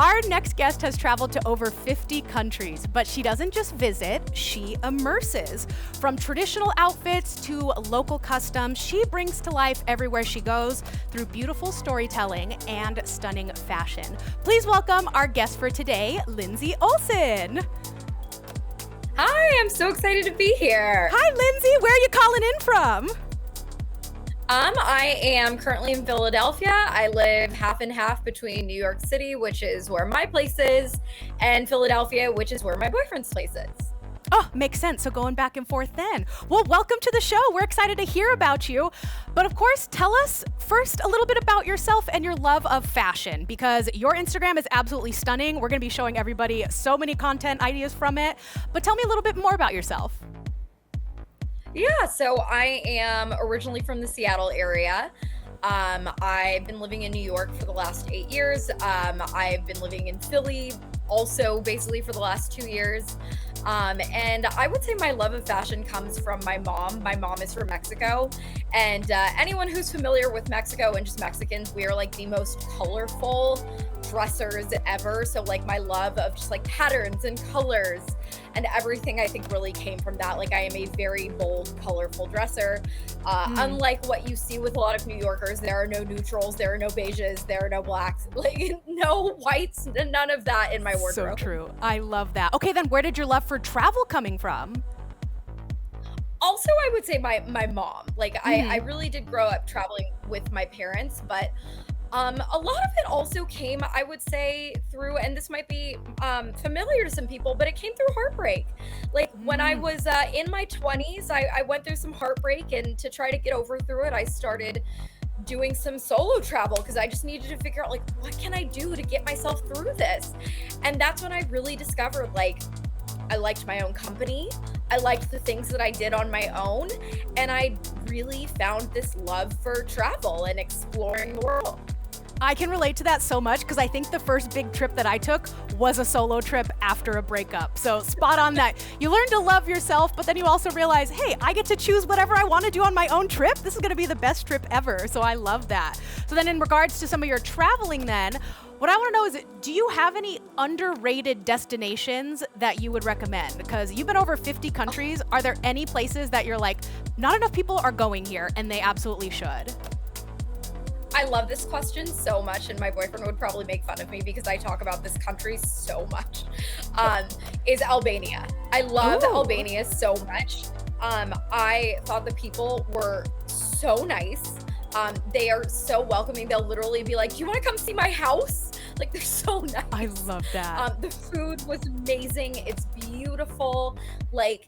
Our next guest has traveled to over 50 countries, but she doesn't just visit, she immerses. From traditional outfits to local customs, she brings to life everywhere she goes through beautiful storytelling and stunning fashion. Please welcome our guest for today, Lindsay Olson. Hi, I'm so excited to be here. Hi, Lindsay. Where are you calling in from? I am currently in Philadelphia. I live half and half between New York City, which is where my place is, and Philadelphia, which is where my boyfriend's place is. Oh, makes sense. So going back and forth then. Well, welcome to the show. We're excited to hear about you. But of course, tell us first a little bit about yourself and your love of fashion, because your Instagram is absolutely stunning. We're going to be showing everybody so many content ideas from it. But tell me a little bit more about yourself. Yeah, so I am originally from the Seattle area. I've been living in New York for the last 8 years. I've been living in Philly also basically for the last 2 years. And I would say my love of fashion comes from my mom. My mom is from Mexico. And anyone who's familiar with Mexico and just Mexicans, we are like the most colorful dressers ever. So like my love of just like patterns and colors and everything I think really came from that. Like I am a very bold, colorful dresser. Unlike what you see with a lot of New Yorkers, there are no neutrals, there are no beiges, there are no blacks, like no whites, none of that in my wardrobe. So true. I love that. Okay, then where did your love for travel coming from? Also, I would say my mom. Like I really did grow up traveling with my parents, but a lot of it also came, I would say, through, and this might be familiar to some people, but it came through heartbreak. Like when I was in my 20s, I went through some heartbreak, and to try to get over through it, I started doing some solo travel because I just needed to figure out like, what can I do to get myself through this? And that's when I really discovered like, I liked my own company. I liked the things that I did on my own. And I really found this love for travel and exploring the world. I can relate to that so much because I think the first big trip that I took was a solo trip after a breakup. So spot on that. You learn to love yourself, but then you also realize, hey, I get to choose whatever I want to do on my own trip. This is going to be the best trip ever. So I love that. So then in regards to some of your traveling then, what I want to know is, do you have any underrated destinations that you would recommend? Because you've been over 50 countries. Are there any places that you're like, not enough people are going here and they absolutely should? I love this question so much, and my boyfriend would probably make fun of me because I talk about this country so much, is Albania. I love Albania so much. I thought the people were so nice. They are so welcoming. They'll literally be like, do you want to come see my house? Like, they're so nice. I love that. The food was amazing. It's beautiful. Like,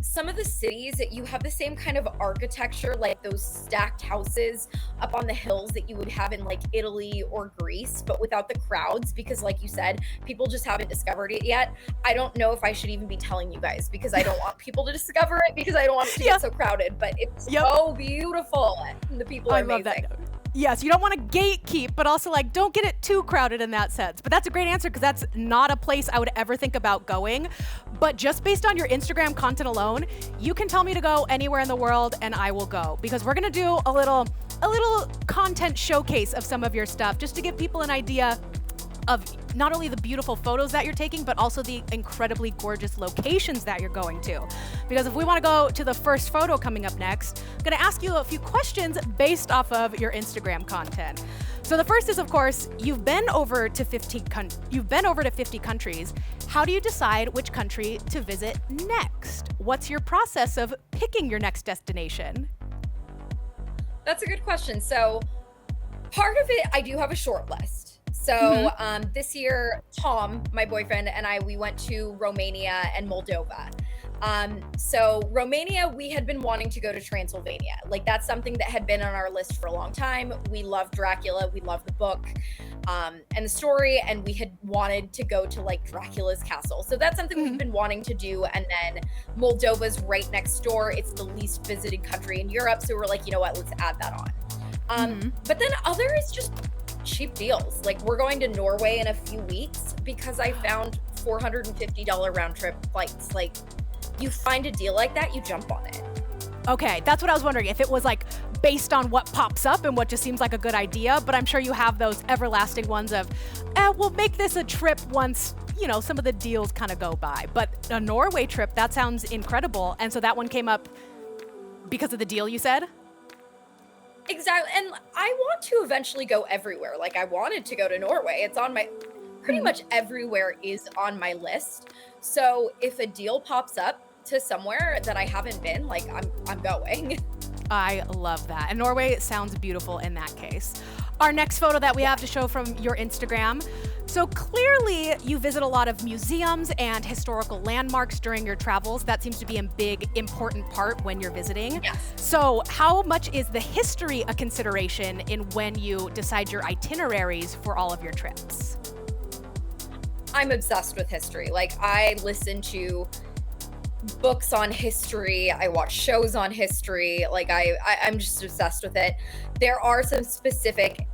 some of the cities, you have the same kind of architecture, like those stacked houses up on the hills that you would have in like Italy or Greece, but without the crowds, because like you said, people just haven't discovered it yet. I don't know if I should even be telling you guys because I don't want people to discover it because I don't want it to get so crowded, but it's so beautiful. The people are amazing. Love that. Yes, you don't want to gatekeep, but also like don't get it too crowded in that sense. But that's a great answer because that's not a place I would ever think about going. But just based on your Instagram content alone, you can tell me to go anywhere in the world and I will go, because we're going to do a little content showcase of some of your stuff just to give people an idea of not only the beautiful photos that you're taking, but also the incredibly gorgeous locations that you're going to. Because if we want to go to the first photo coming up next, I'm going to ask you a few questions based off of your Instagram content. So the first is, of course, you've been over to 50 countries. How do you decide which country to visit next? What's your process of picking your next destination? That's a good question. So part of it, I do have a short list. So this year, Tom, my boyfriend, and we went to Romania and Moldova. So Romania, we had been wanting to go to Transylvania. Like that's something that had been on our list for a long time. We love Dracula. We love the book and the story. And we had wanted to go to like Dracula's castle. So that's something we've been wanting to do. And then Moldova's right next door. It's the least visited country in Europe. So we're like, you know what, let's add that on. But then other is just cheap deals. Like we're going to Norway in a few weeks because I found $450 round trip flights. Like you find a deal like that, you jump on it. Okay, that's what I was wondering. If it was like based on what pops up and what just seems like a good idea. But I'm sure you have those everlasting ones of, we'll make this a trip once, some of the deals kind of go by. But a Norway trip, that sounds incredible. And so that one came up because of the deal you said? Exactly. And I want to eventually go everywhere. Like, I wanted to go to Norway. It's on my, pretty much everywhere is on my list. So if a deal pops up to somewhere that I haven't been, like, I'm going. I love that. And Norway sounds beautiful in that case. Our next photo that we have to show from your Instagram. So clearly you visit a lot of museums and historical landmarks during your travels. That seems to be a big, important part when you're visiting. Yes. So how much is the history a consideration in when you decide your itineraries for all of your trips? I'm obsessed with history. Like, I listen to books on history. I watch shows on history. Like, I'm just obsessed with it. There are some specific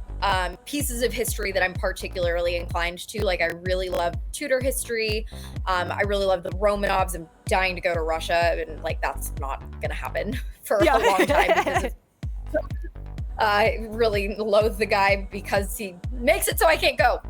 pieces of history that I'm particularly inclined to. Like, I really love Tudor history. I really love the Romanovs. I'm dying to go to Russia, and like, that's not gonna happen for a long time because of, I really loathe the guy because he makes it so I can't go.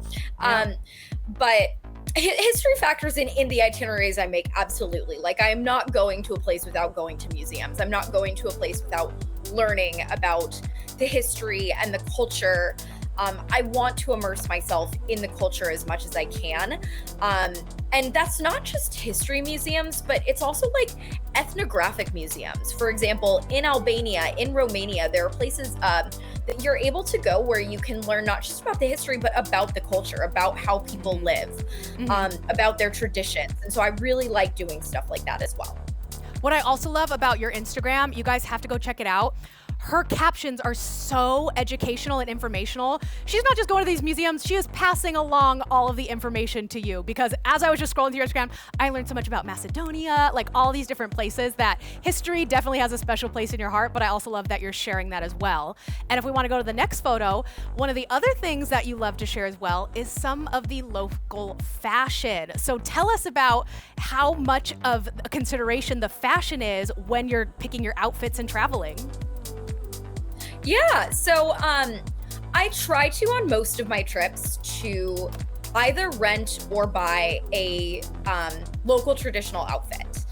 But history factors in the itineraries I make, absolutely. Like, I am not going to a place without going to museums. I'm not going to a place without learning about the history and the culture. I want to immerse myself in the culture as much as I can. And that's not just history museums, but it's also like ethnographic museums. For example, in Albania, in Romania, there are places that you're able to go where you can learn not just about the history, but about the culture, about how people live, about their traditions. And so I really like doing stuff like that as well. What I also love about your Instagram, you guys have to go check it out. Her captions are so educational and informational. She's not just going to these museums, she is passing along all of the information to you, because as I was just scrolling through your Instagram, I learned so much about Macedonia, like all these different places that history definitely has a special place in your heart, but I also love that you're sharing that as well. And if we want to go to the next photo, one of the other things that you love to share as well is some of the local fashion. So tell us about how much of a consideration the fashion is when you're picking your outfits and traveling. Yeah, so I try to, on most of my trips, to either rent or buy a local traditional outfit.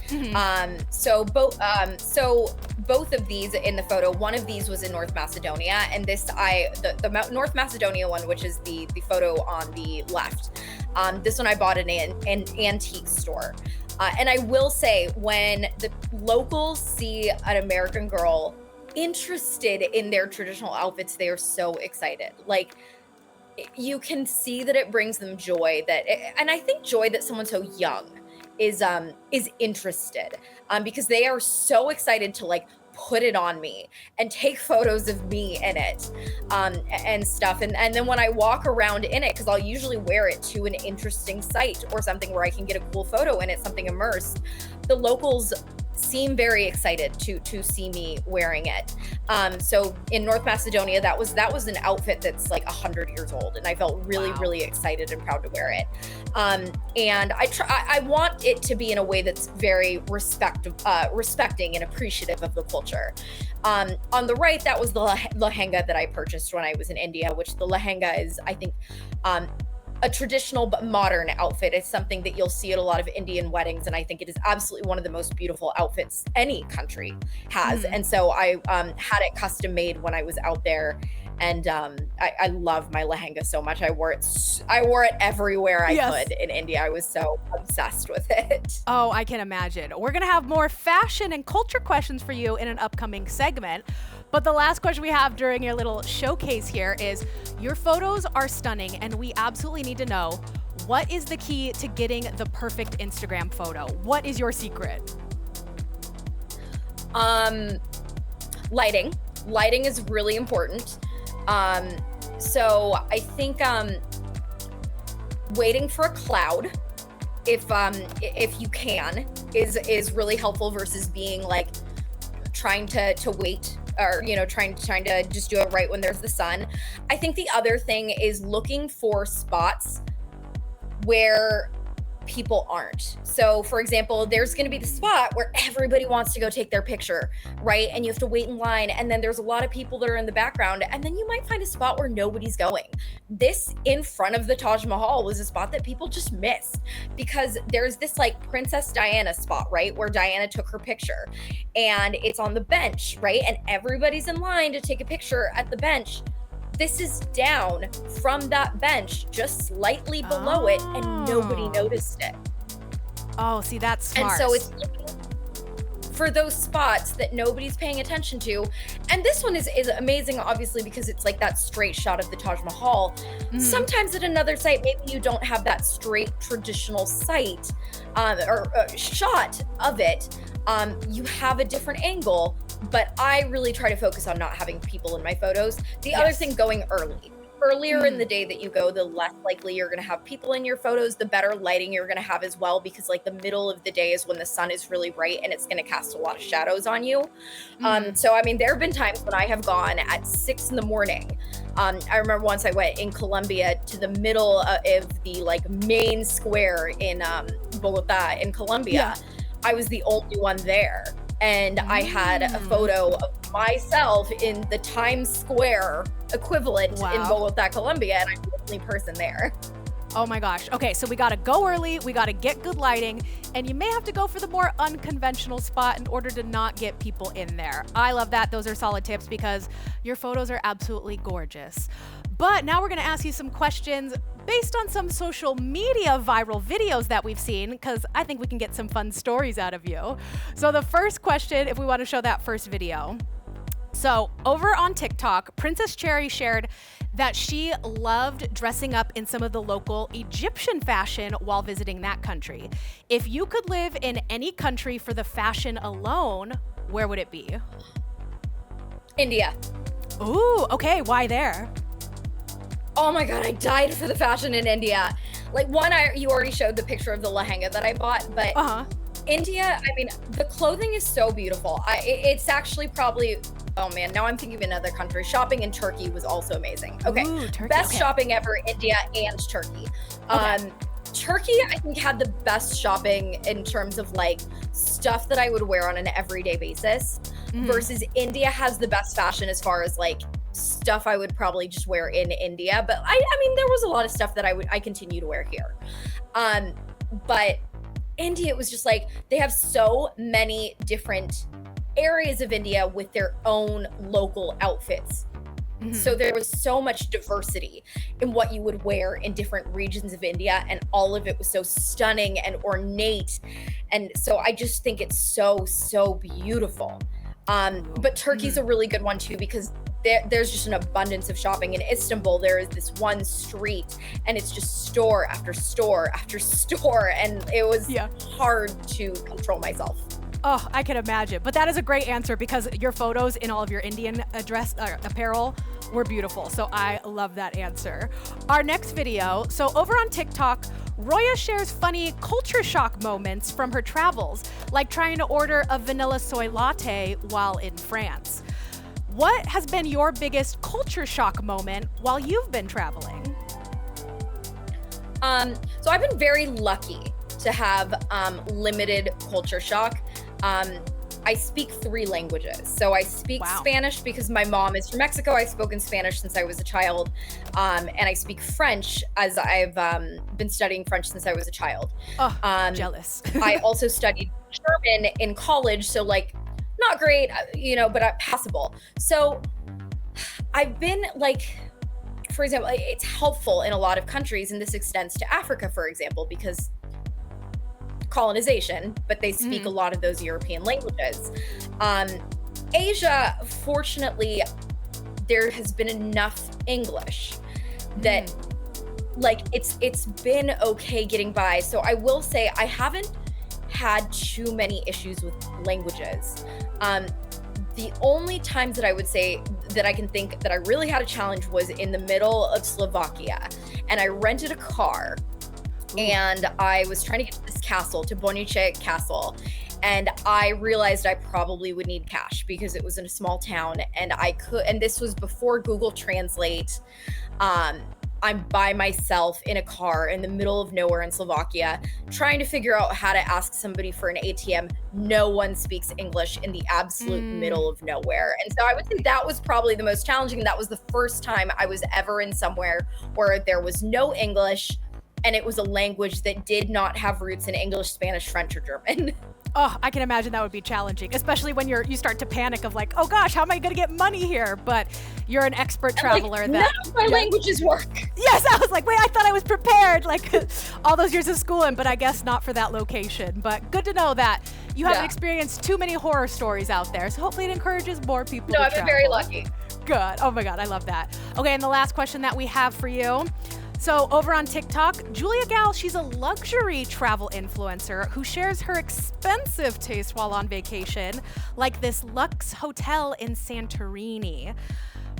So both of these in the photo, one of these was in North Macedonia, and the North Macedonia one, which is the photo on the left, this one I bought in an antique store. And I will say, when the locals see an American girl interested in their traditional outfits, they are so excited. Like, you can see that it brings them joy, and I think joy that someone so young is interested, because they are so excited to like put it on me and take photos of me in it, and stuff. And then when I walk around in it, because I'll usually wear it to an interesting site or something where I can get a cool photo in it, something immersed, the locals seem very excited to see me wearing it. So in North Macedonia, that was an outfit that's like 100 years old, and I felt really excited and proud to wear it. And I want it to be in a way that's very respecting and appreciative of the culture. On the right, that was the lehenga that I purchased when I was in India, which the lehenga is, I think, a traditional but modern outfit. It's something that you'll see at a lot of Indian weddings, and I think it is absolutely one of the most beautiful outfits any country has. And so I had it custom made when I was out there, and I love my lehenga so much. I wore it everywhere I could in India. I was so obsessed with it. Oh, I can imagine. We're gonna have more fashion and culture questions for you in an upcoming segment. But the last question we have during your little showcase here is, your photos are stunning, and we absolutely need to know, what is the key to getting the perfect Instagram photo? What is your secret? Lighting. Lighting is really important. So I think waiting for a cloud, if you can, is really helpful versus being like trying to wait, or trying to just do it right when there's the sun. I think the other thing is looking for spots where people aren't. So for example, there's going to be the spot where everybody wants to go take their picture, right? And you have to wait in line, and then there's a lot of people that are in the background, and then you might find a spot where nobody's going. This in front of the Taj Mahal was a spot that people just missed, because there's this like Princess Diana spot, right, where Diana took her picture, and it's on the bench, right? And everybody's in line to take a picture at the bench. This is down from that bench, just slightly below it, and nobody noticed it. Oh, see, that's smart. And so it's looking for those spots that nobody's paying attention to. And this one is amazing, obviously, because it's like that straight shot of the Taj Mahal. Sometimes at another site, maybe you don't have that straight traditional site or shot of it. You have a different angle. But I really try to focus on not having people in my photos. The other thing, going earlier in the day that you go, the less likely you're going to have people in your photos, the better lighting you're going to have as well, because like the middle of the day is when the sun is really bright and it's going to cast a lot of shadows on you. So I mean, there have been times when I have gone at 6 a.m. I remember once I went in Colombia to the middle of the like main square in Bogota in Colombia. I was the only one there. And I had a photo of myself in the Times Square equivalent in Bogota, Colombia, and I'm the only person there. Oh my gosh. Okay, so we gotta go early, we gotta get good lighting, and you may have to go for the more unconventional spot in order to not get people in there. I love that. Those are solid tips because your photos are absolutely gorgeous. But now we're gonna ask you some questions based on some social media viral videos that we've seen, because I think we can get some fun stories out of you. So the first question, if we want to show that first video. So over on TikTok, Princess Cherry shared that she loved dressing up in some of the local Egyptian fashion while visiting that country. If you could live in any country for the fashion alone, where would it be? India. Ooh, okay, why there? Oh my God, I died for the fashion in India. Like you already showed the picture of the lehenga that I bought, but India, I mean, the clothing is so beautiful. It's actually probably, oh man, now I'm thinking of another country. Shopping in Turkey was also amazing. Okay, ooh, Turkey, best shopping ever, India and Turkey. Turkey, I think, had the best shopping in terms of like stuff that I would wear on an everyday basis, versus India has the best fashion as far as like stuff I would probably just wear in India. But I mean, there was a lot of stuff that I continue to wear here. But India, it was just like, they have so many different areas of India with their own local outfits. So there was so much diversity in what you would wear in different regions of India, and all of it was so stunning and ornate. And so I just think it's so beautiful. But Turkey's a really good one too, because there's just an abundance of shopping. In Istanbul, there is this one street, and it's just store after store after store, and it was hard to control myself. Oh, I can imagine. But that is a great answer, because your photos in all of your Indian apparel were beautiful. So I love that answer. Our next video. So over on TikTok, Roya shares funny culture shock moments from her travels, like trying to order a vanilla soy latte while in France. What has been your biggest culture shock moment while you've been traveling? So I've been very lucky to have limited culture shock. I speak 3 languages. So I speak Spanish because my mom is from Mexico. I've spoken Spanish since I was a child. And I speak French, as I've been studying French since I was a child. Oh, jealous. I also studied German in college. So like, not great, but passable. So I've been like, for example, it's helpful in a lot of countries, and this extends to Africa, for example, because colonization, but they speak a lot of those European languages. Asia, fortunately, there has been enough English that like it's been okay getting by. So I will say I haven't had too many issues with languages. The only times that I would say that I can think that I really had a challenge was in the middle of Slovakia, and I rented a car. And I was trying to get to this castle, to Bonice Castle, and I realized I probably would need cash because it was in a small town, and this was before Google Translate. I'm by myself in a car in the middle of nowhere in Slovakia, trying to figure out how to ask somebody for an ATM. No one speaks English in the absolute middle of nowhere. And so I would say that was probably the most challenging. That was the first time I was ever in somewhere where there was no English, and it was a language that did not have roots in English, Spanish, French, or German. Oh, I can imagine that would be challenging, especially when you start to panic of like, oh gosh, how am I going to get money here? But you're an expert traveler. Like, none of my languages work. Yes, I was like, wait, I thought I was prepared, like all those years of schooling, but I guess not for that location. But good to know that you haven't experienced too many horror stories out there, so hopefully it encourages more people to I've travel. been very lucky. Good. Oh my God, I love that. Okay, and the last question that we have for you. So over on TikTok, Julia Gal, she's a luxury travel influencer who shares her expensive taste while on vacation, like this luxe hotel in Santorini.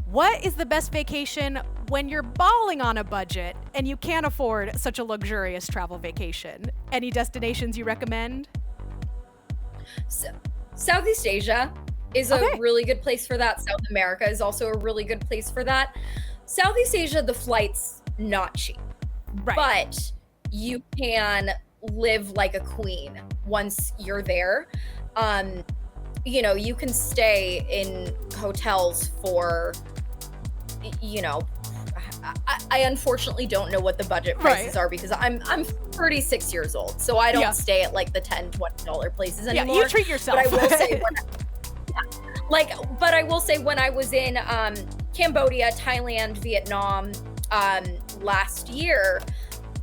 What is the best vacation when you're balling on a budget and you can't afford such a luxurious travel vacation? Any destinations you recommend? So, Southeast Asia is a really good place for that. South America is also a really good place for that. Southeast Asia, the flights not cheap, but you can live like a queen once you're there. You know, you can stay in hotels for, you know, I unfortunately don't know what the budget prices are because I'm 36 years old, so I don't stay at like the $10, $20 places anymore. Yeah, you treat yourself. But I will say but I will say when I was in Cambodia, Thailand, Vietnam last year,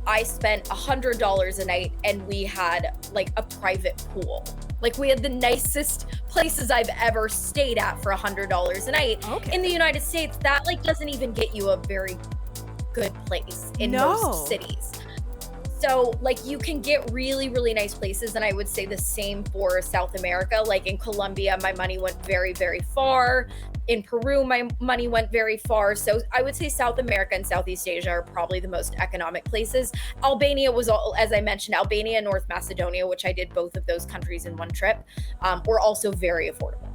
I spent $100 a night and we had like a private pool. Like we had the nicest places I've ever stayed at for $100 a night. In the United States, that like doesn't even get you a very good place in most cities. So like you can get really, really nice places. And I would say the same for South America. Like in Colombia, my money went very, very far. In Peru, my money went very far. So I would say South America and Southeast Asia are probably the most economic places. Albania was, as I mentioned, Albania and North Macedonia, which I did both of those countries in one trip, were also very affordable.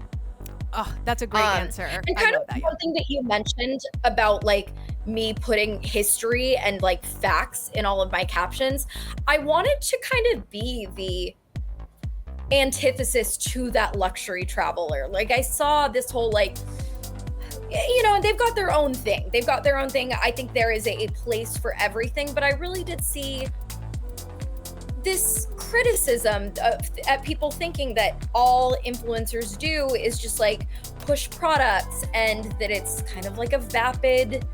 Oh, that's a great answer. And kind of one thing that you mentioned about like me putting history and like facts in all of my captions, I wanted to kind of be the antithesis to that luxury traveler. Like I saw this whole like, you know, they've got their own thing. They've got their own thing. I think there is a place for everything, but I really did see this criticism at people thinking that all influencers do is just like push products and that it's kind of like a vapid,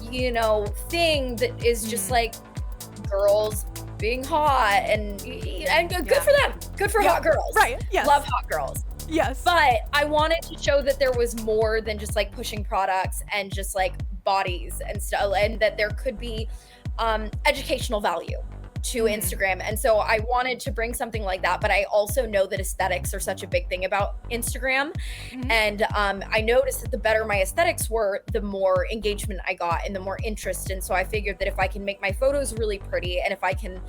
you know, thing that is just like girls being hot and good for them. Good for hot girls. Right. Yes. Love hot girls. Yes. But I wanted to show that there was more than just like pushing products and just like bodies and stuff, and that there could be educational value to Instagram. And so I wanted to bring something like that, but I also know that aesthetics are such a big thing about Instagram. And I noticed that the better my aesthetics were, the more engagement I got and the more interest. And so I figured that if I can make my photos really pretty and if I can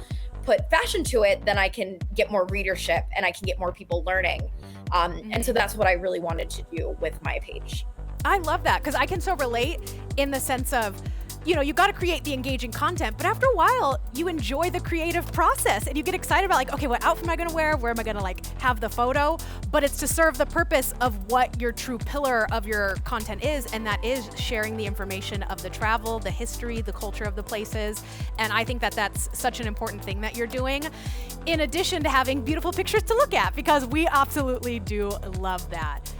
put fashion to it, then I can get more readership and I can get more people learning. And so that's what I really wanted to do with my page. I love that because I can so relate in the sense of, you know, you got to create the engaging content, but after a while you enjoy the creative process and you get excited about like, okay, what outfit am I going to wear? Where am I going to like have the photo? But it's to serve the purpose of what your true pillar of your content is. And that is sharing the information of the travel, the history, the culture of the places. And I think that that's such an important thing that you're doing, in addition to having beautiful pictures to look at, because we absolutely do love that.